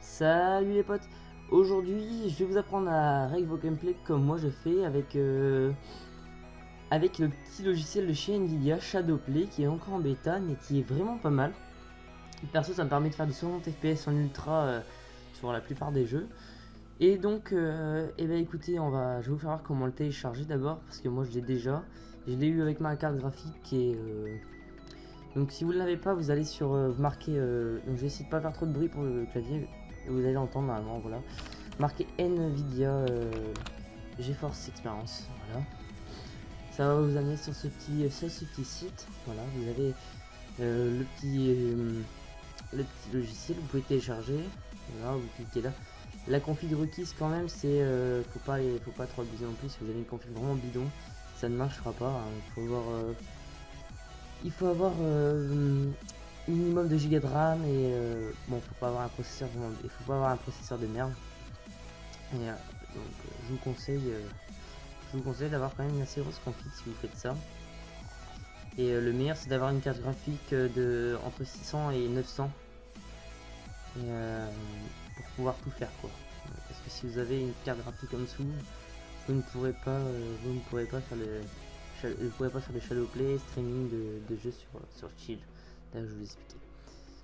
Salut les potes. Aujourd'hui je vais vous apprendre à régler vos gameplays comme moi je fais avec le petit logiciel de chez Nvidia Shadowplay qui est encore en bêta mais qui est vraiment pas mal. Perso ça me permet de faire du 60 fps en ultra sur la plupart des jeux. Et donc eh ben écoutez, je vais vous faire voir comment le télécharger d'abord parce que moi je l'ai déjà. Je l'ai eu avec ma carte graphique et donc si vous ne l'avez pas, vous allez sur vous marquez donc je vais essayer de pas faire trop de bruit pour le clavier. Vous allez l'entendre normalement, voilà. Marqué Nvidia GeForce Experience, voilà. Ça va vous amener sur ce petit site, voilà. Vous avez le petit logiciel, vous pouvez télécharger, voilà, vous cliquez là. La config requise quand même, c'est faut pas trop abuser non plus. Si vous avez une config vraiment bidon, ça ne marchera pas, hein. Il faut avoir minimum de giga de RAM et bon, faut pas avoir un processeur il faut pas avoir un processeur de merde. Et donc je vous conseille d'avoir quand même une assez grosse config si vous faites ça. Et le meilleur c'est d'avoir une carte graphique de entre 600 et 900 et, pour pouvoir tout faire quoi. Parce que si vous avez une carte graphique en dessous, vous ne pourrez pas faire le shadowplay streaming de jeux sur Chill. Là je vous expliquer.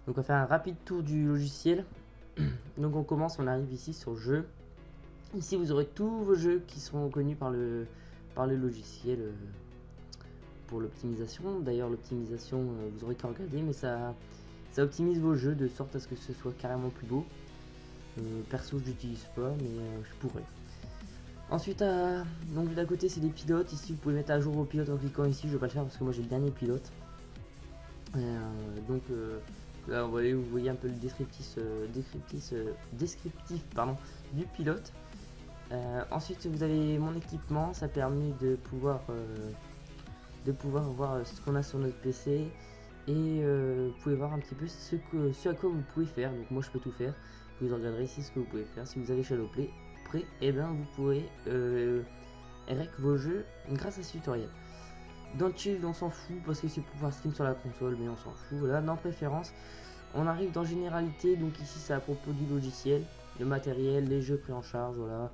Donc on va faire un rapide tour du logiciel. Donc on commence, on arrive ici sur jeu. Ici vous aurez tous vos jeux qui seront reconnus par le logiciel pour l'optimisation. D'ailleurs l'optimisation vous aurez qu'à regarder, mais ça optimise vos jeux de sorte à ce que ce soit carrément plus beau. Perso je n'utilise pas mais je pourrais. Ensuite donc d'à côté c'est les pilotes. Ici vous pouvez mettre à jour vos pilotes en cliquant ici. Je vais pas le faire parce que moi j'ai le dernier pilote. Donc là vous voyez un peu le descriptif pardon, du pilote. Ensuite vous avez mon équipement, ça permet de pouvoir voir ce qu'on a sur notre PC et vous pouvez voir un petit peu ce à quoi vous pouvez faire. Donc moi je peux tout faire, vous regarderez ici ce que vous pouvez faire. Si vous avez Shadowplay prêt, et ben vous pourrez rec vos jeux grâce à ce tutoriel. Dans Chill on s'en fout parce que c'est pour pouvoir stream sur la console, mais on s'en fout. Là dans préférence on arrive dans généralité, donc ici c'est à propos du logiciel, le matériel, les jeux pris en charge, voilà.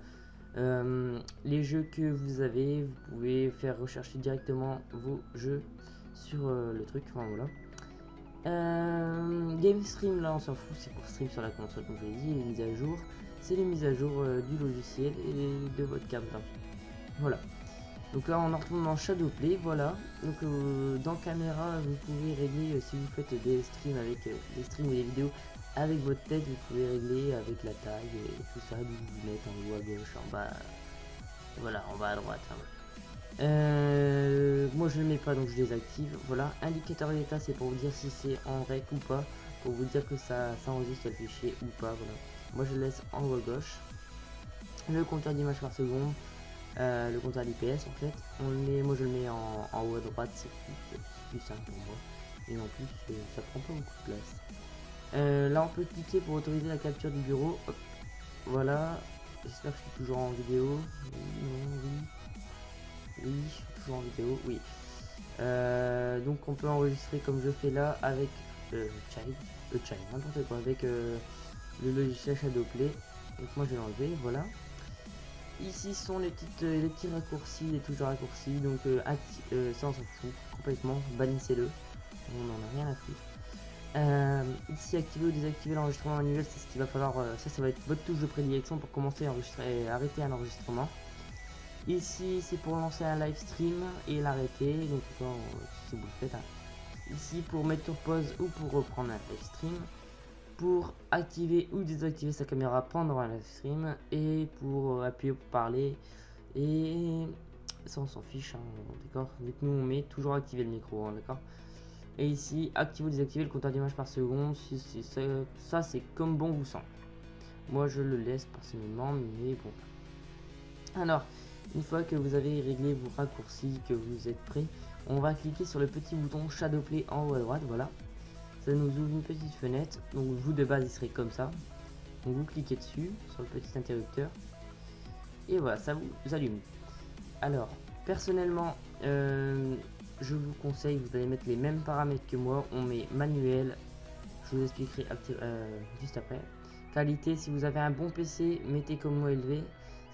Les jeux que vous avez, vous pouvez faire rechercher directement vos jeux sur le truc, enfin voilà. Game Stream, là on s'en fout, c'est pour stream sur la console, comme je l'ai dit. Les mises à jour, c'est les mises à jour du logiciel et de votre carte graphique. Voilà. Donc là on en retourne dans Shadowplay, voilà. Donc dans caméra, vous pouvez régler si vous faites des streams avec des streams et des vidéos avec votre tête, vous pouvez régler avec la taille et tout ça, vous vous mettez en haut à gauche, en bas, voilà, en bas à droite. Hein. Moi je ne le mets pas donc je désactive. Voilà, indicateur d'état c'est pour vous dire si c'est en rec ou pas, pour vous dire que ça enregistre le fichier ou pas. Voilà. Moi je le laisse en haut à gauche. Le compteur d'images par seconde, le compteur d'IPS en fait, moi je le mets en haut à droite, c'est plus simple pour moi. Et en plus ça prend pas beaucoup de place. Là on peut cliquer pour autoriser la capture du bureau. Hop. Voilà, j'espère que je suis toujours en vidéo. Oui, je suis toujours en vidéo, oui. Donc on peut enregistrer comme je fais là avec Child, n'importe quoi, avec le logiciel Shadowplay. Donc moi je vais l'enlever, voilà. Ici sont les petits raccourcis, les touches de raccourcis, donc ça on s'en fout complètement, bannissez-le, on en a rien à foutre. Ici activer ou désactiver l'enregistrement manuel, c'est ce qu'il va falloir, ça va être votre touche de prédilection pour commencer à enregistrer et arrêter un enregistrement. Ici c'est pour lancer un live stream et l'arrêter, donc si vous le faites. Hein. Ici pour mettre sur pause ou pour reprendre un live stream. Pour activer ou désactiver sa caméra pendant un live stream. Et pour appuyer pour parler. Et ça on s'en fiche, hein, d'accord. Vu que nous on met toujours activer le micro, hein, d'accord. Et ici activer ou désactiver le compteur d'images par seconde. Ça c'est comme bon vous semble. Moi je le laisse personnellement, mais bon. Alors, une fois que vous avez réglé vos raccourcis, que vous êtes prêt, on va cliquer sur le petit bouton Shadowplay en haut à droite, voilà. Ça nous ouvre une petite fenêtre, donc vous de base il serait comme ça. Donc vous cliquez dessus, sur le petit interrupteur, et voilà, ça vous allume. Alors, personnellement, je vous conseille, vous allez mettre les mêmes paramètres que moi, on met manuel, je vous expliquerai juste après. Qualité, si vous avez un bon PC, mettez comme moi élevé.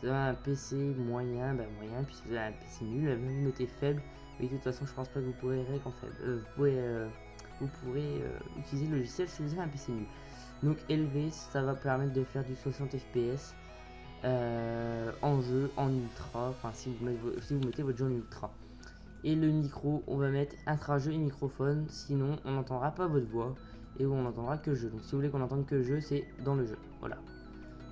Si vous avez un PC moyen, moyen. Puis si vous avez un PC nul, même notez faible. Mais de toute façon, je pense pas que vous pourrez en faible. Vous pourrez utiliser le logiciel si vous avez un PC nul. Donc élevé, ça va permettre de faire du 60 fps en jeu, en ultra. Enfin, si vous mettez votre jeu en ultra. Et le micro, on va mettre intra-jeu et microphone. Sinon, on n'entendra pas votre voix et on n'entendra que jeu. Donc si vous voulez qu'on entende que jeu, c'est dans le jeu. Voilà.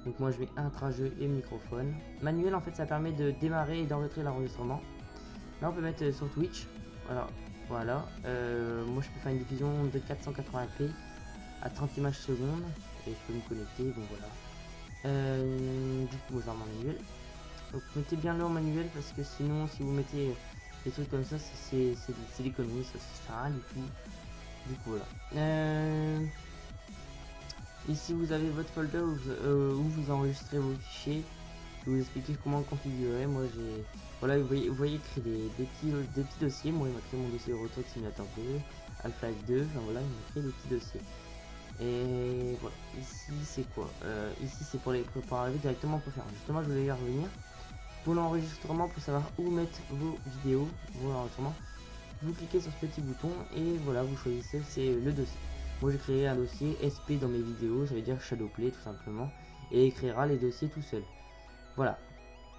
Donc moi je mets intra-jeu et microphone. Manuel, en fait, ça permet de démarrer et d'enregistrer l'enregistrement. Là on peut mettre sur Twitch. Voilà. Moi je peux faire une diffusion de 480p à 30 images secondes. Et je peux me connecter, bon voilà. Du coup moi je vais en manuel. Donc mettez bien le en manuel parce que sinon si vous mettez des trucs comme ça, c'est des conneries, ça sert à rien du tout. Du coup voilà. Ici vous avez votre folder où vous enregistrez vos fichiers. Je vais vous expliquer comment le configurer. Moi j'ai, voilà, vous voyez créer des petits dossiers. Moi il m'a créé mon dossier Roto Simulator 2, Half-Life 2, enfin voilà, il m'a créé des petits dossiers. Et voilà, ici c'est quoi ici c'est pour arriver directement pour faire. Justement je voulais y revenir. Pour l'enregistrement, pour savoir où mettre vos vidéos, vos enregistrements, vous cliquez sur ce petit bouton et voilà, vous choisissez, c'est le dossier. Moi j'ai créé un dossier SP dans mes vidéos, ça veut dire Shadowplay tout simplement, et il créera les dossiers tout seul. Voilà.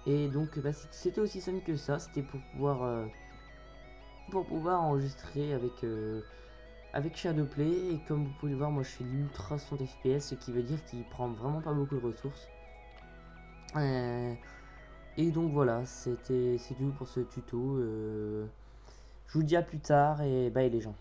Et donc c'était aussi simple que ça, c'était pour pouvoir enregistrer avec Shadowplay. Et comme vous pouvez le voir, moi je suis l'ultra 60 fps, ce qui veut dire qu'il prend vraiment pas beaucoup de ressources. Et donc voilà, c'est tout pour ce tuto. Je vous dis à plus tard et bye les gens.